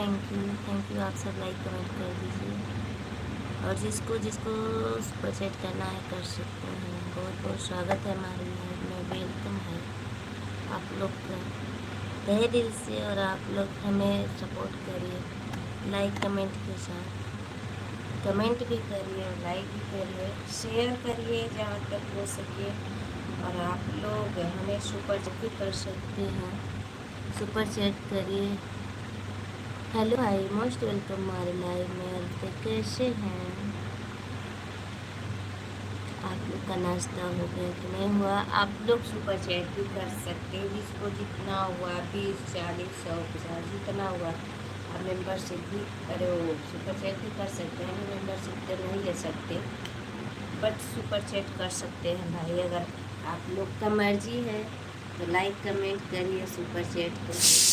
Thank you. आप सब like comment कर दीजिए और जिसको जिसको सुपर चैट करना है कर सकते हैं। बहुत बहुत स्वागत है हमारे लाइव में, वेलकम है आप लोग का तहे दिल से। और आप लोग हमें सपोर्ट करिए लाइक कमेंट के साथ। कमेंट भी करिए और लाइक भी करिए, शेयर करिए जहाँ तक हो सके। और आप लोग हमें सुपर चैट भी कर सकते हैं, सुपर चैट करिए। हेलो भाई, मोस्ट वेलकम हमारे लाइव में। और तो कैसे हैं आप लोग? का नाश्ता हो गया कि नहीं हुआ? आप लोग सुपर चैट भी कर सकते हैं, जिसको जितना हुआ 20 40 100 50 जितना हुआ। आप मेंबरशिप भी अरे वो सुपर चैट भी कर सकते हैं। मेंबरशिप तो नहीं ले सकते बट सुपर चैट कर सकते हैं भाई। अगर आप लोग का मर्जी है तो लाइक कमेंट करिए, सुपर चैट करिए।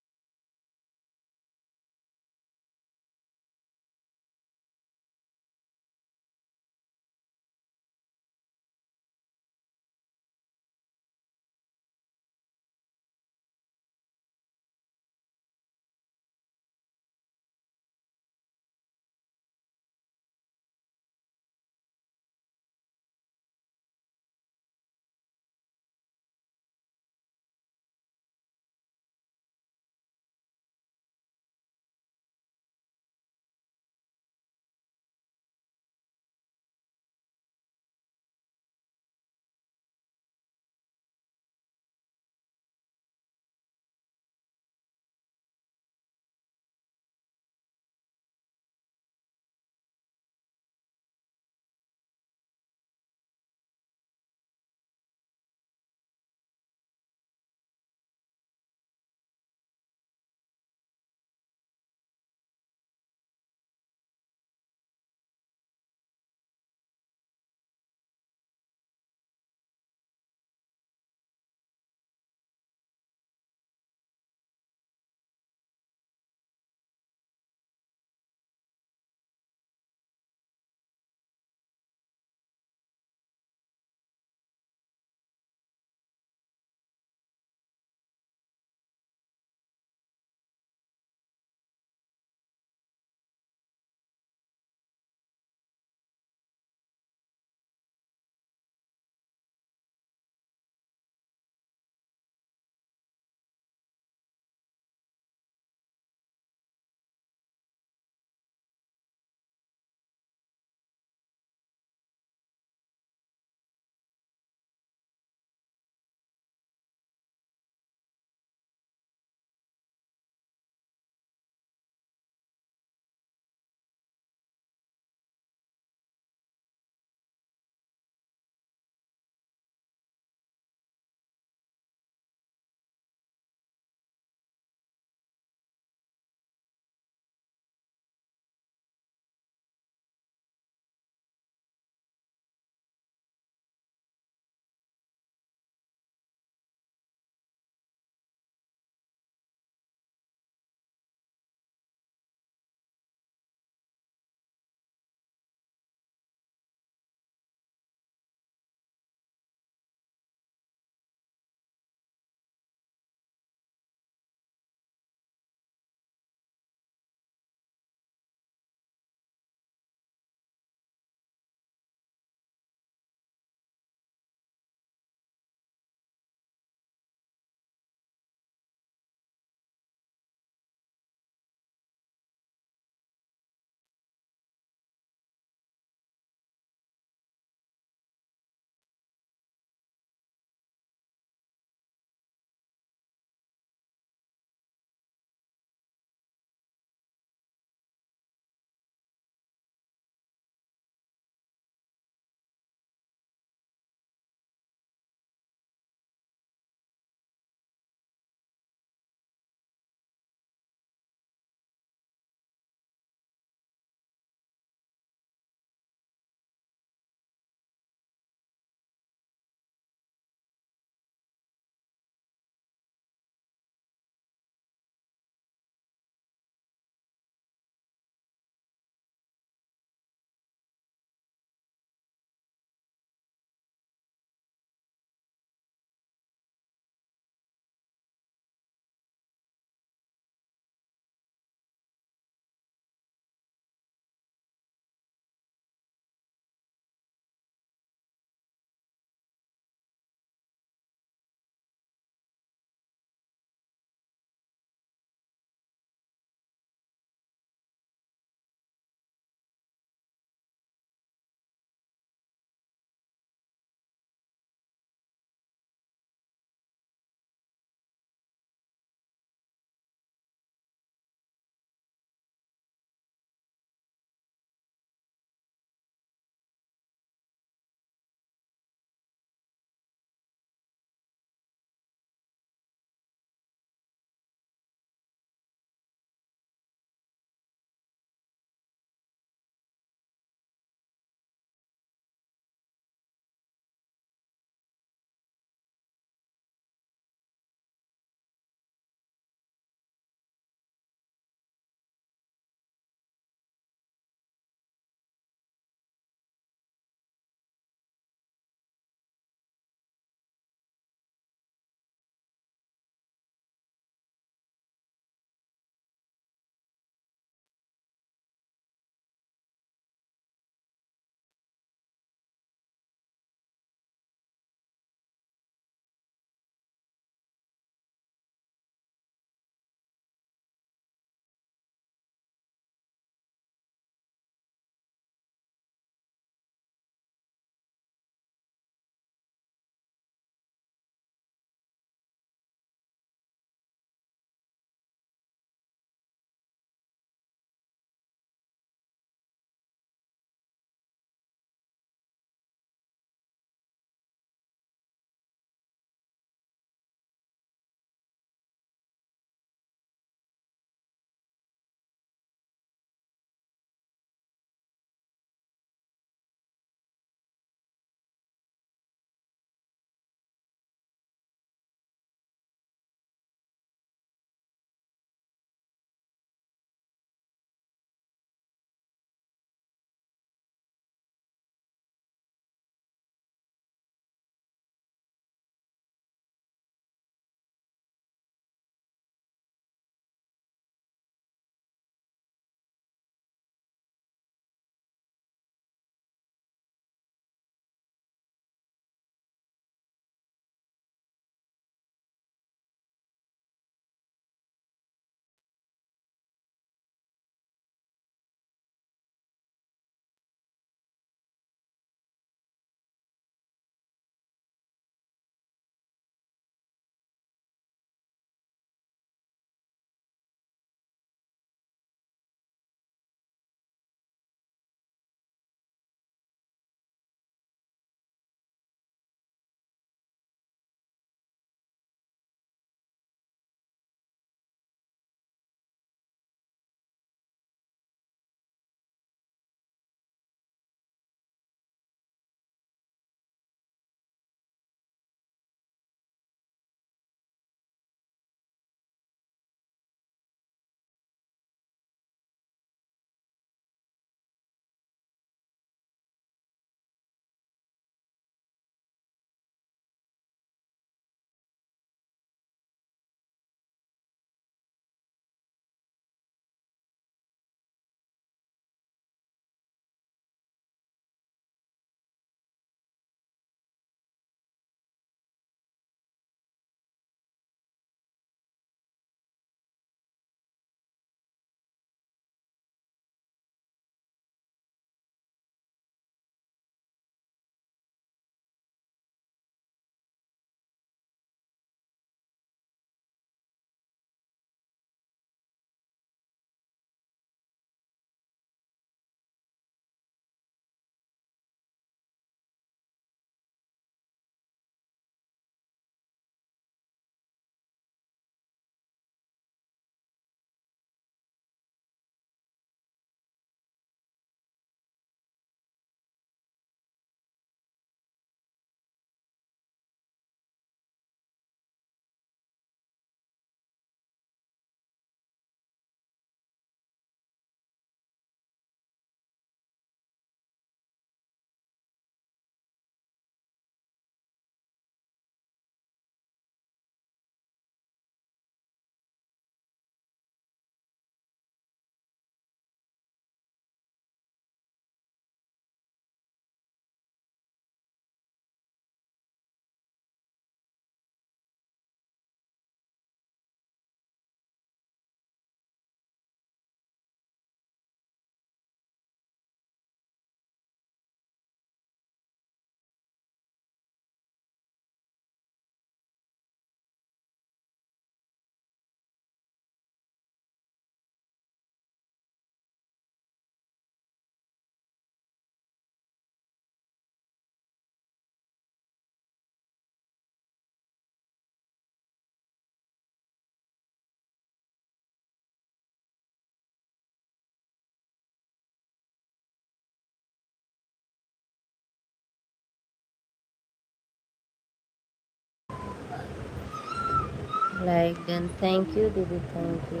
लाइक डन, थैंक यू दीदी, थैंक यू।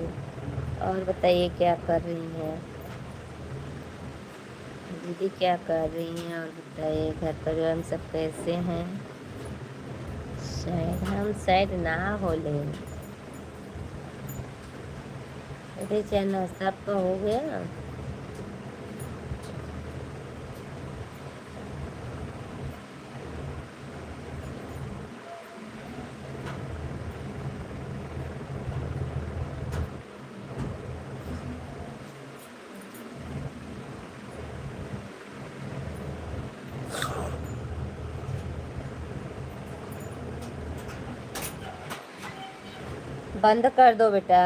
और बताइए क्या कर रही हैं दीदी, क्या कर रही हैं? और बताइए घर परिवार में सब कैसे हैं? शायद हम शायद ना बोले। अरे चाहे नाश्ता आपका हो गया? बंद कर दो बेटा।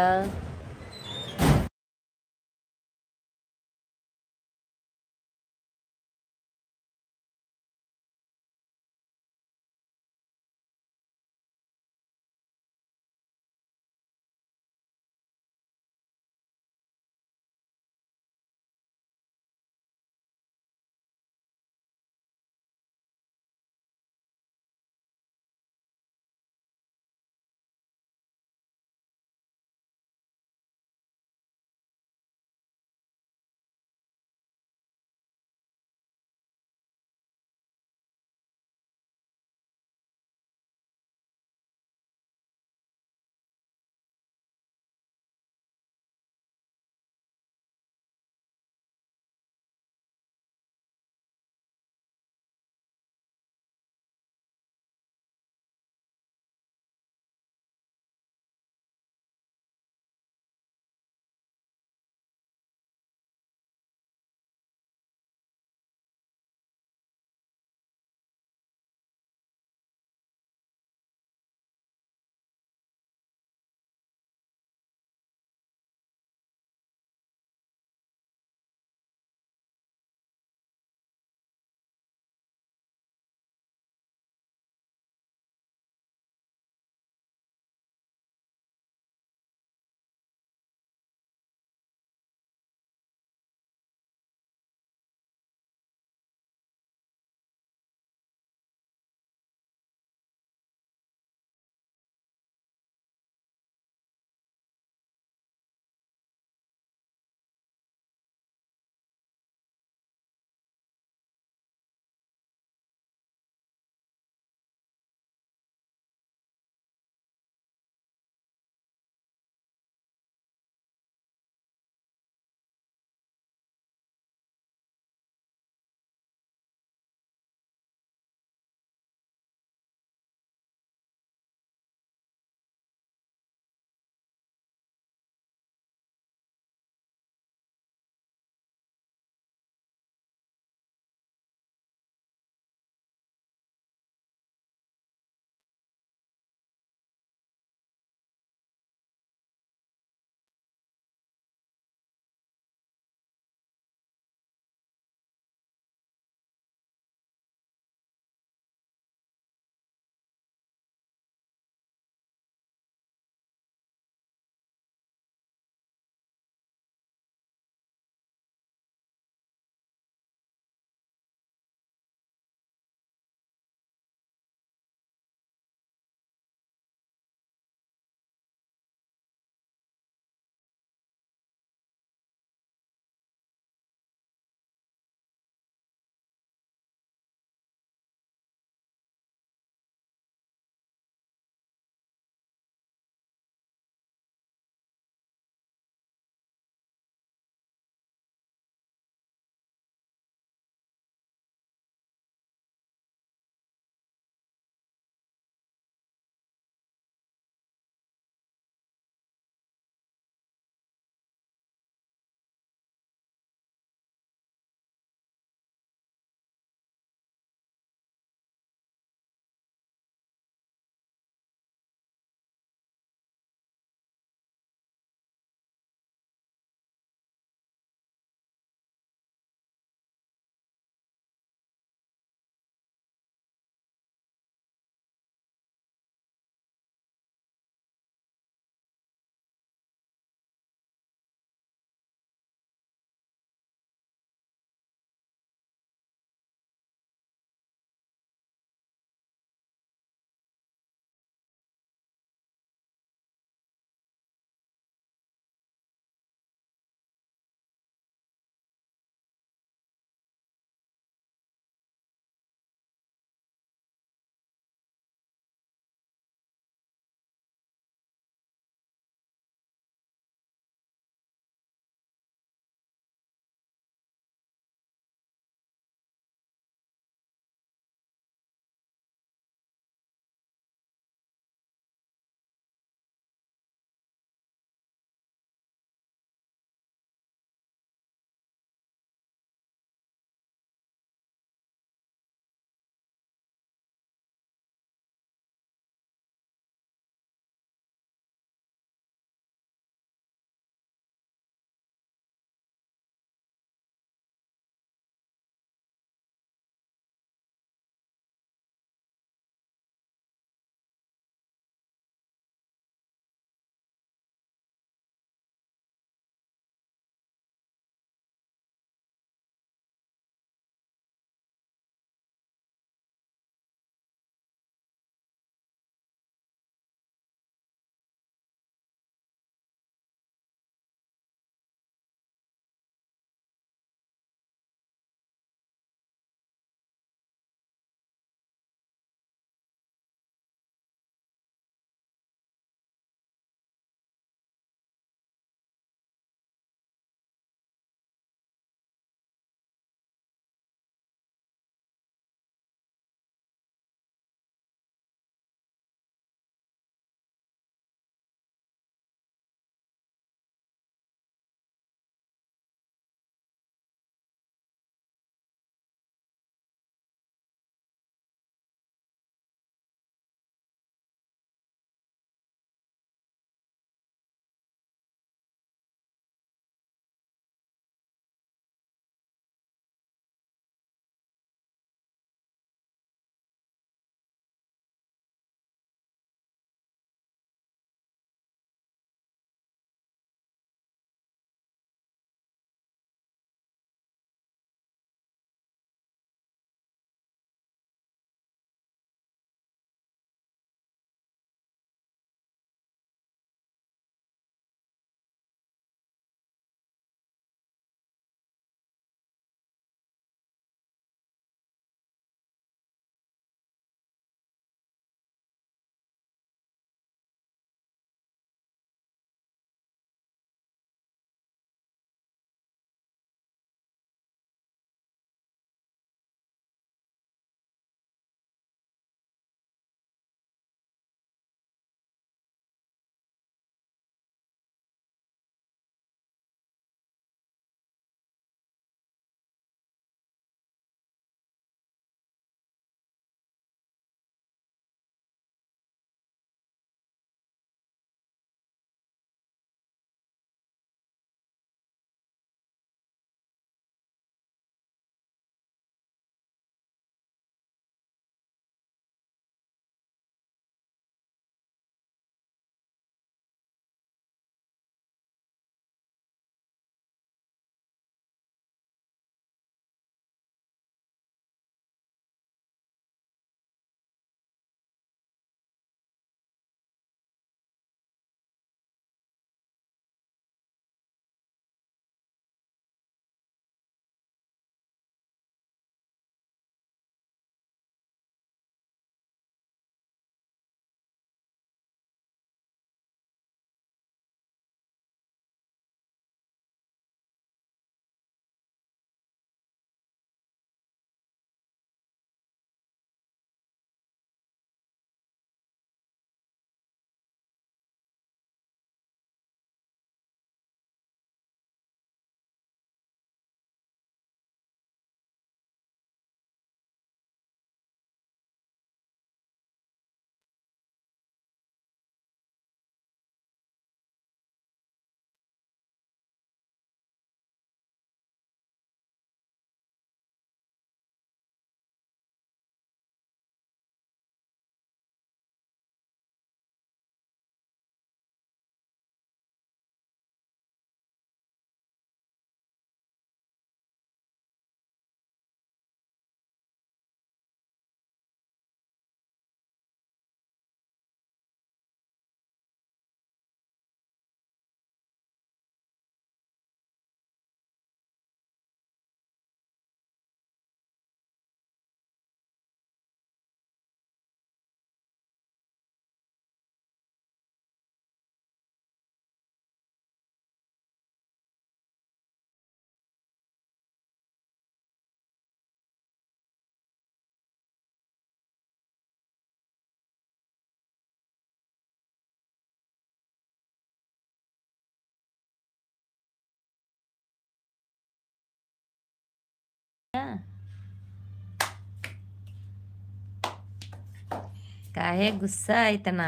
काहे गुस्सा इतना?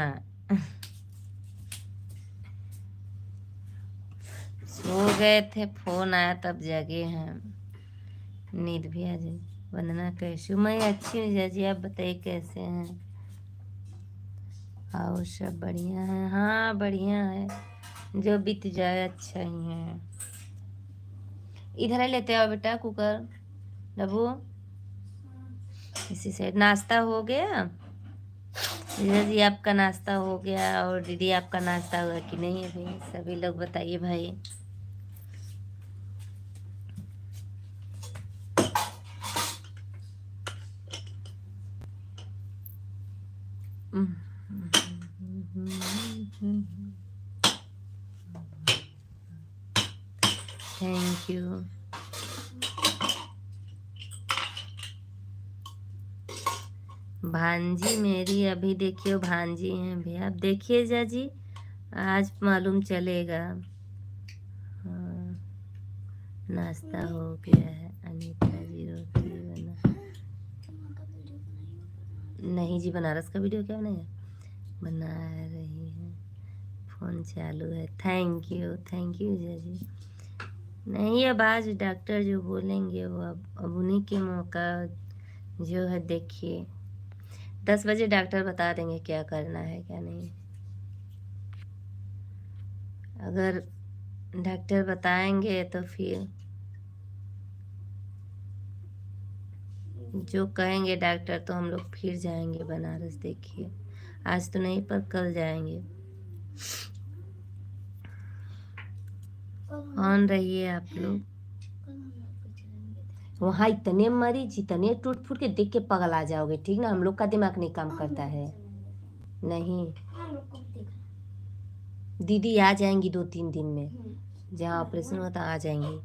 सो गए थे, फोन आया तब जगे हैं। नींद भी आ जाए। वंदना कैसी हूँ? मैं अच्छी हूँ जीजाजी, आप बताइए कैसे हैं? और सब बढ़िया है? हाँ बढ़िया है, जो बीत जाए अच्छा ही है। इधर ही लेते आओ बेटा कुकर। डब्बू इसी साइड। नाश्ता हो गया जीजा जी? आपका नाश्ता हो गया? और दीदी आपका नाश्ता हुआ कि नहीं अभी? सभी लोग बताइए भाई। Thank you. भांजी मेरी अभी देखिए, भांजी हैं भैया, आप देखिए जाजी, आज मालूम चलेगा। हाँ, नाश्ता हो गया है। अनीता जी रोटी बना? नहीं जी, बनारस का वीडियो क्या बनाया? बना रही है, फोन चालू है। थैंक यू जाजी। नहीं, अब आज डॉक्टर जो बोलेंगे वो अब उन्हीं के मौका जो है देखिए। 10 बजे डॉक्टर बता देंगे क्या करना है क्या नहीं। अगर डॉक्टर बताएंगे तो फिर जो कहेंगे डॉक्टर तो हम लोग फिर जाएंगे बनारस। देखिए आज तो नहीं पर कल जाएंगे। ऑन रहिए आप लोग। वहाँ इतने मरीज, इतने टूट फूट के देख के पगल आ जाओगे, ठीक ना? हम लोग का दिमाग नहीं काम करता है। नहीं, दीदी आ जाएंगी 2-3 दिन में, जहाँ ऑपरेशन होता आ जाएंगी।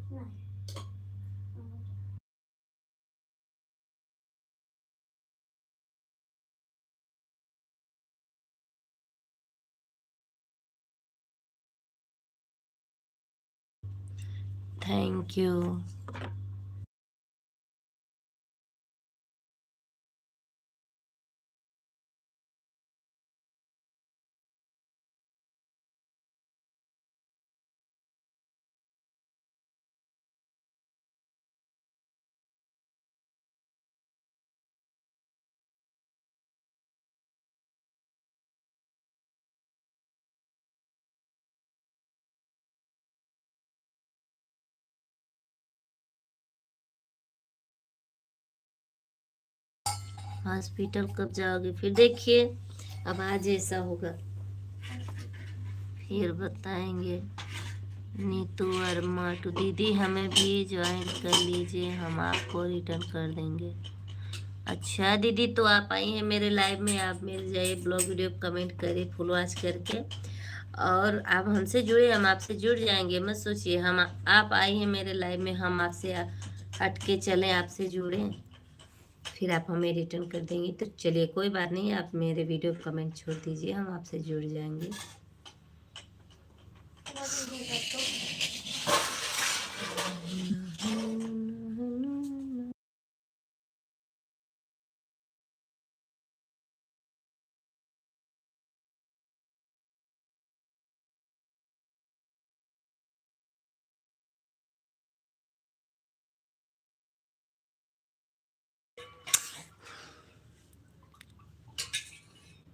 Thank you. हॉस्पिटल कब जाओगे फिर? देखिए अब आज ऐसा होगा फिर बताएंगे। नीतू वर्मा टू दीदी हमें भी ज्वाइन कर लीजिए, हम आपको रिटर्न कर देंगे। अच्छा दीदी, तो आप आई हैं मेरे लाइव में, आप मिल जाइए, ब्लॉग वीडियो कमेंट करिए फुल वॉच करके, और आप हमसे जुड़े, हम आपसे जुड़ जाएंगे। मत सोचिए हम, आप आई हैं मेरे लाइव में, हम आपसे हट के चलें, आपसे जुड़ें फिर आप हमें रिटर्न कर देंगे। तो चलिए कोई बात नहीं, आप मेरे वीडियो कमेंट छोड़ दीजिए, हम आपसे जुड़ जाएंगे।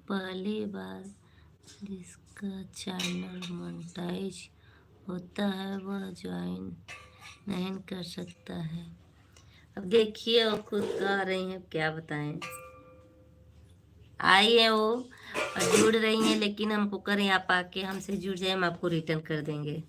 पहली बार जिसका चैनल मोनेटाइज होता है वह ज्वाइन नहीं कर सकता है। अब देखिए वो खुद कह रही हैं, क्या बताएं। आई है वो और जुड़ रही हैं, लेकिन हमको करें आप आके हमसे जुड़ जाए, हम आपको रिटर्न कर देंगे।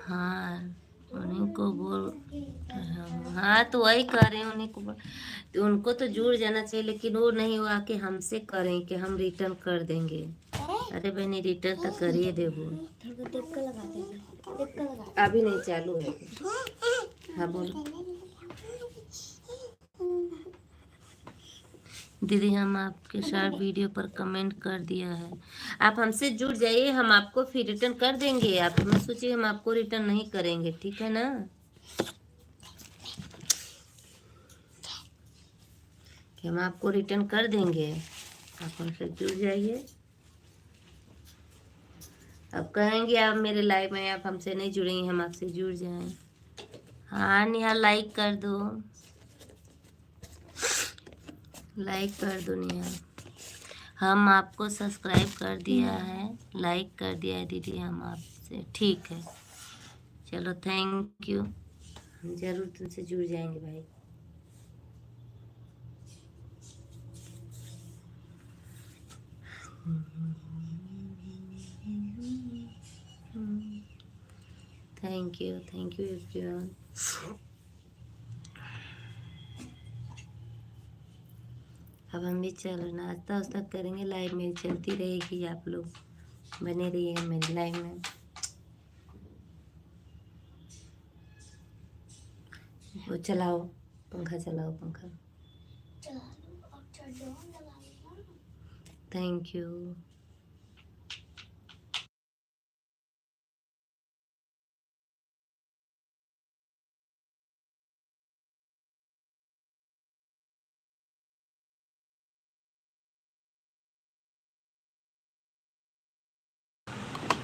हाँ, उन्हीं को बोल रहे हैं। हाँ तो वही कह रहे हैं उन्हीं को, तो उनको तो जुड़ जाना चाहिए, लेकिन वो नहीं, वो आके हमसे करें कि हम रिटर्न कर देंगे। अरे बहनी रिटर्न तो करिए देबो। अभी नहीं चालू है। हाँ बोलो दीदी, हम आपके साथ वीडियो पर कमेंट कर दिया है, आप हमसे जुड़ जाइए, हम आपको फिर रिटर्न कर देंगे। आप मत सोचिए हम आपको रिटर्न नहीं करेंगे, ठीक है ना, कि हम आपको रिटर्न कर देंगे। आप हमसे जुड़ जाइए। अब कहेंगे आप मेरे लाइव में आप हमसे नहीं जुड़ेंगे, हम आपसे जुड़ जाएं। हाँ नेहा लाइक कर दो, लाइक कर दो नेहा। हम आपको सब्सक्राइब कर दिया है, लाइक कर दिया है दीदी हम आपसे, ठीक है चलो थैंक यू। हम जरूर तुमसे जुड़ जाएंगे भाई। Thank you everyone. अब हम भी चलो नाश्ता वास्ता करेंगे, लाइव मेरी चलती रहेगी, आप लोग बने रहिएगा मेरी लाइव में। वो चलाओ पंखा, चलाओ पंखा। Thank you.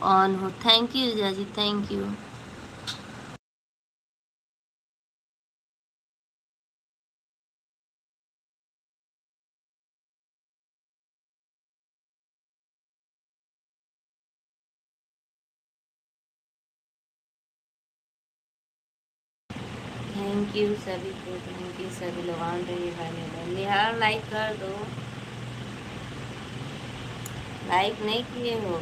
ऑन हो, थैंक यू जाजी, थैंक यू। थैंक यू सभी को, थैंक यू सभी लोग ऑन रहिए भाई मेरे। निहार लाइक कर दो, लाइक नहीं किए हो।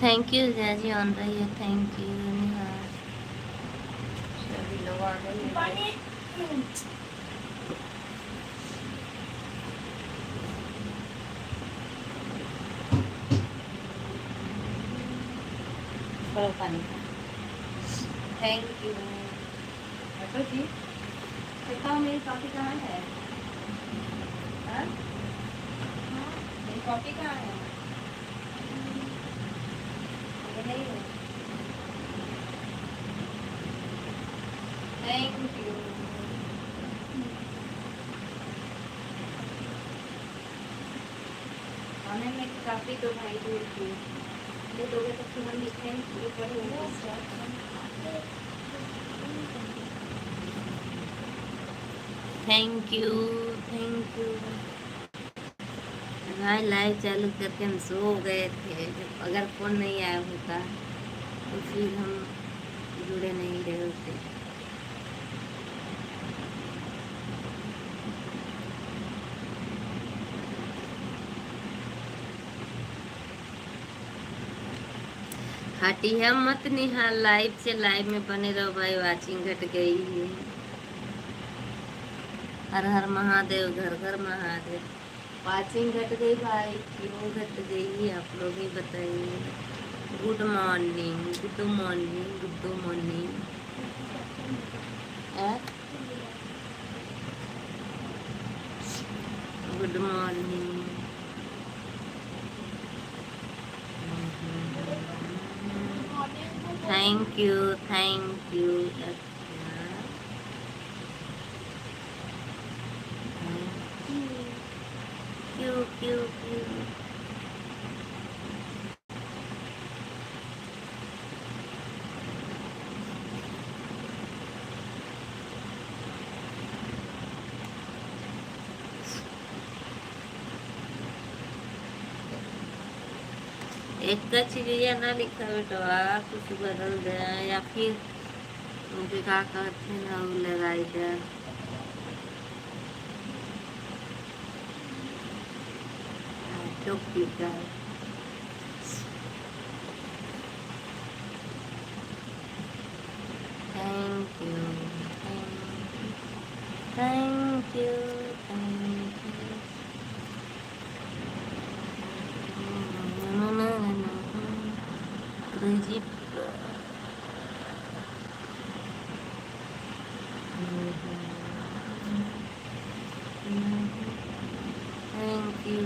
थैंक यू जाजी, ऑन रही है, थैंक यू निहार। सभी लोग ऑन रही है। थोड़ा पानी, थैंक यू। ऑटो जी बताओ मेरी कॉपी कहाँ है? हाँ? मेरी कॉपी कहाँ है? ये नहीं है। Thank you. खाने में काफ़ी तो भाई दूर की ये दोगे तो फिर हम लिखेंगे ये पढ़ेंगे। Thank you, thank you. भाई लाइव चालू करके हम सो गए थे, अगर फ़ोन नहीं आया होता तो फिर हम जुड़े नहीं रहे होते। हटी है मत निहाल, लाइव से लाइव में बने रहो भाई, वाचिंग घट गई है। हर हर महादेव, घर घर महादेव। वाचिंग घट गई भाई, क्यों घट गई आप लोग ही बताइए। Good morning, good morning, good morning. Good morning. Thank you, thank you. Q Q Q. एक का चीज या ना लिखा बेटवा, कुछ बदल दे या फिर मुझे क्या कहते हैं ना वो लगाई दे. चुप लिखा है. Thank you, thank you, thank you. Brigitte. Thank you.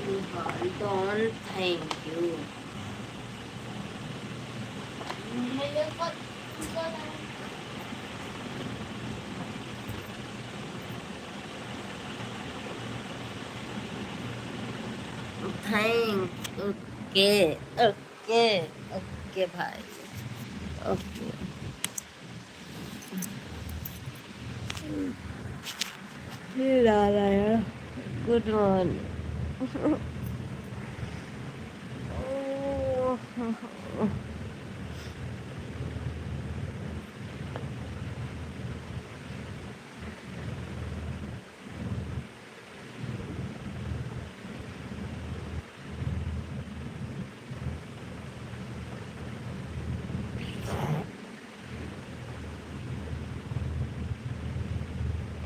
You hold on. Thank you. Thank. Okay. Okay. Okay, भाई. Okay. फिर आ रहा है. Good morning.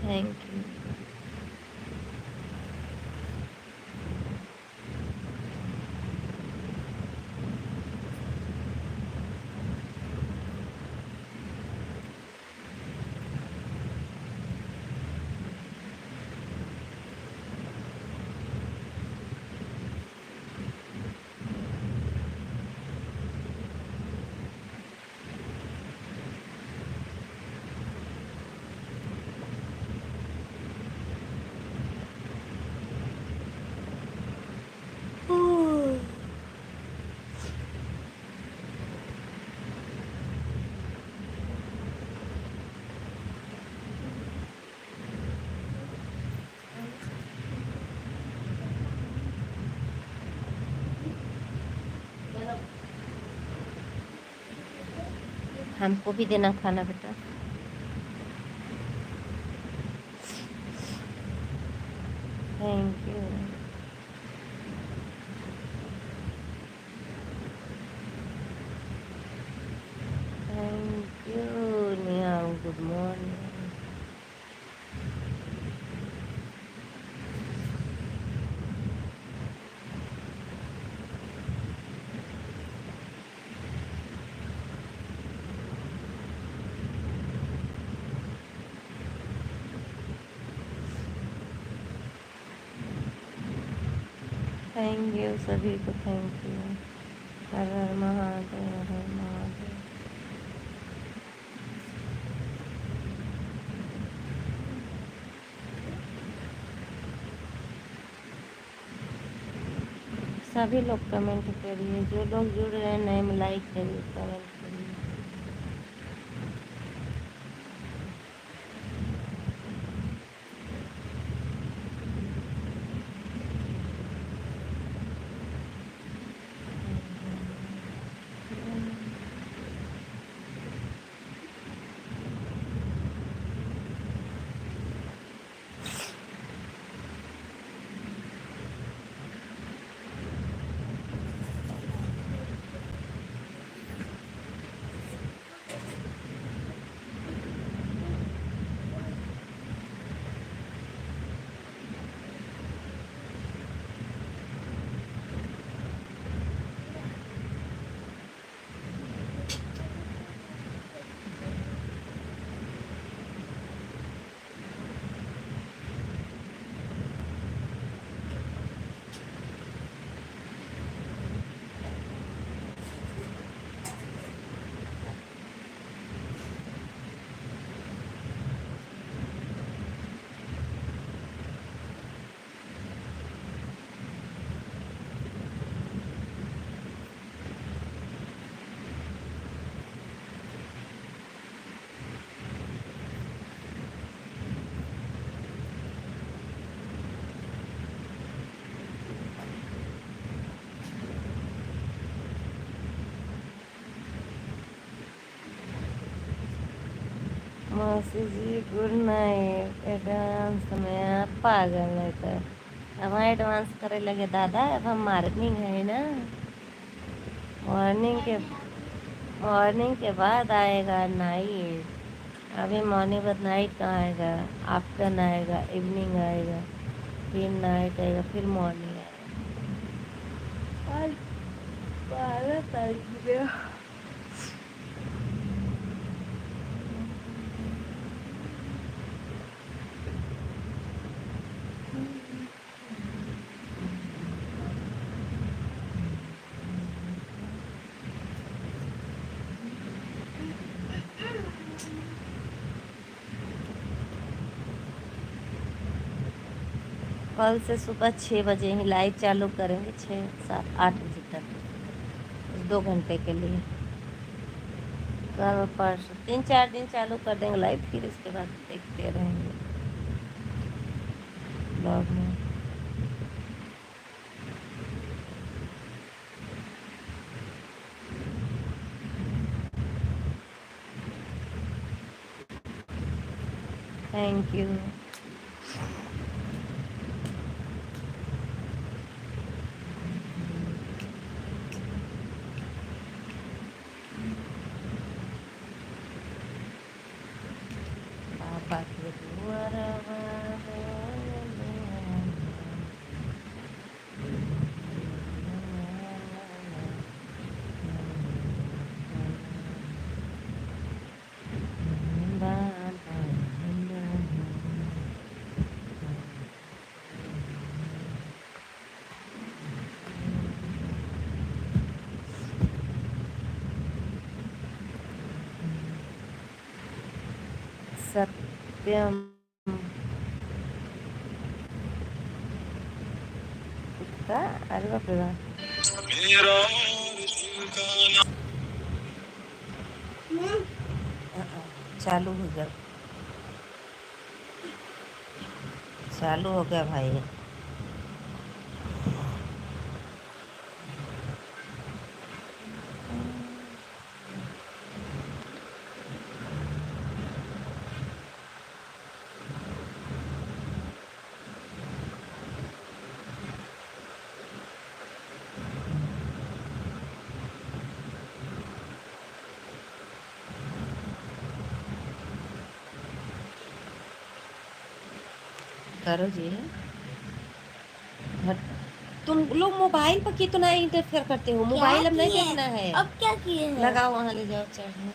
Thank you. हमको भी देना खाना बेटा. Thank you. Thank you. Niang, good morning. Thank you सभी को. Thank you. हर हर महादेव, हर हर महादेव. सभी लोग कमेंट करिए. जो लोग जुड़ रहे हैं नए में लाइक करिए, कमेंट करिए. मौसी जी गुड नाइट। एडवांस में पागल है तो अब एडवांस करे लगे दादा। अब हम मॉर्निंग है ना, मॉर्निंग के बाद आएगा नाइट। अभी मॉर्निंग बाद नाइट कहाँ आएगा, आफ्टरनून आएगा, इवनिंग आएगा, फिर नाइट आएगा, फिर मॉर्निंग आएगा। आज 12 तारीख में कल से सुबह 6 बजे ही लाइव चालू करेंगे, 6 7 8 बजे तक, 2 घंटे के लिए। कल परसों 3 4 दिन चालू कर देंगे लाइव, फिर इसके बाद देखते रहेंगे ब्लॉग में। Thank you. पापा के दुआरवा सत्यम का, अरे बाप रे बाप। चालू हो गया, चालू हो गया भाई। करो जी। तुम लोग मोबाइल पर कितना इंटरफेयर करते हो, मोबाइल अब नहीं देखना है। अब क्या किए हैं? लगाओ वहां ले जाओ चार्ज में,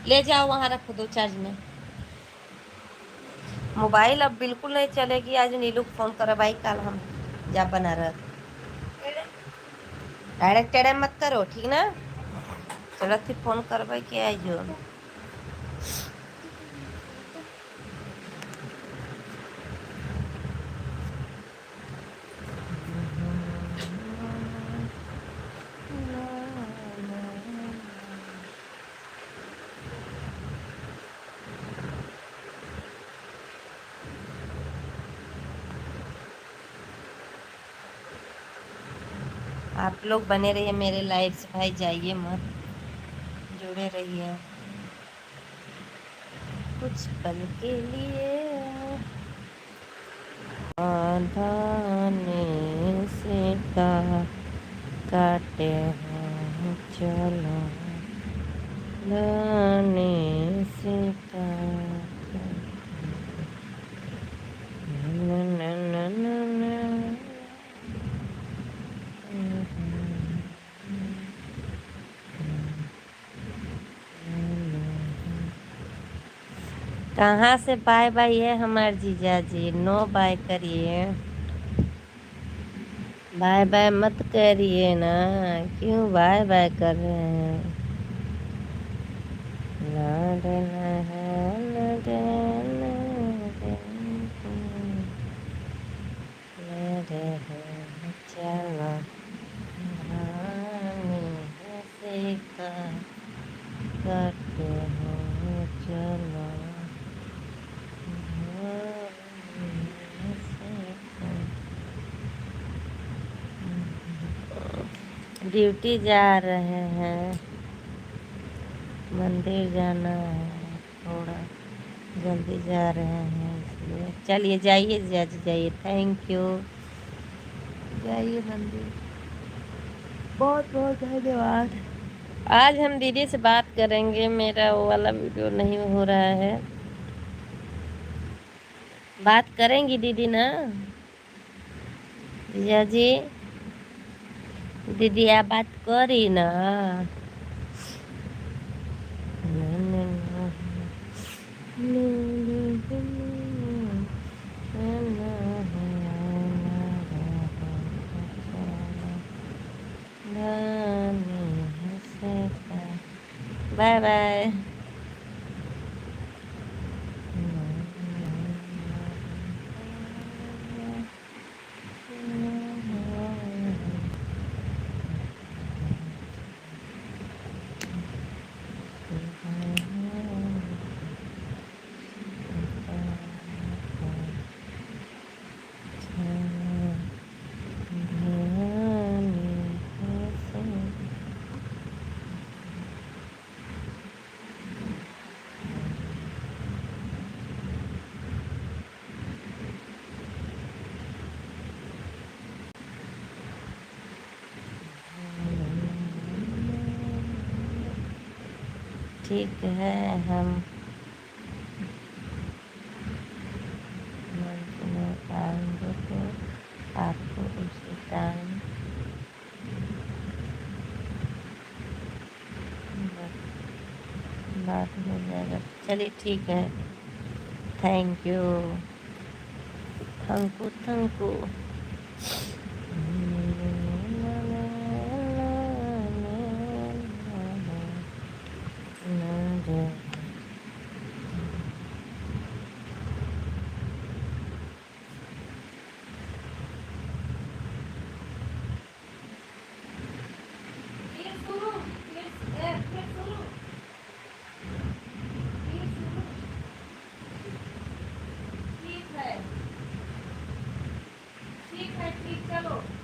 ले जाओ वहां रखो दो चार्ज में। मोबाइल अब बिल्कुल नहीं चलेगी। आज नीलू को फोन करो भाई, कल हम जा बना रहे। डायरेक्ट टेढ़े मत करो, ठीक ना। चलो फिर फोन कर भाई के आई जो। आप लोग बने रहिए मेरे लाइव से भाई, जाइए मत, जुड़े रहिए कुछ पल के लिए। आधाने से काटे हैं चलो, लाने से काटे ना ना ना ना ना। कहाँ से बाय बाय है हमारे जीजा जी, नो बाय करिए, बाय बाय मत करिए ना, क्यों बाय बाय कर रहे हैं। लड़ना है लड़ना है चलो, से करते हैं चलो। ड्यूटी जा रहे हैं, मंदिर जाना है, थोड़ा जल्दी जा रहे हैं इसलिए। चलिए जाइए, जाइए, थैंक यू। जाइए मंदिर। बहुत बहुत धन्यवाद। आज हम दीदी से बात करेंगे, मेरा वो वाला वीडियो नहीं हो रहा है। बात करेंगी दीदी ना? जीजा जी, दीदी आप बात करी ना? Bye bye. ठीक है, हम आएंगे तो आपको उसी टाइम बात हो जाएगा। चलिए ठीक है, थैंक यू, थैंक यू। ठीक है, ठीक, चलो।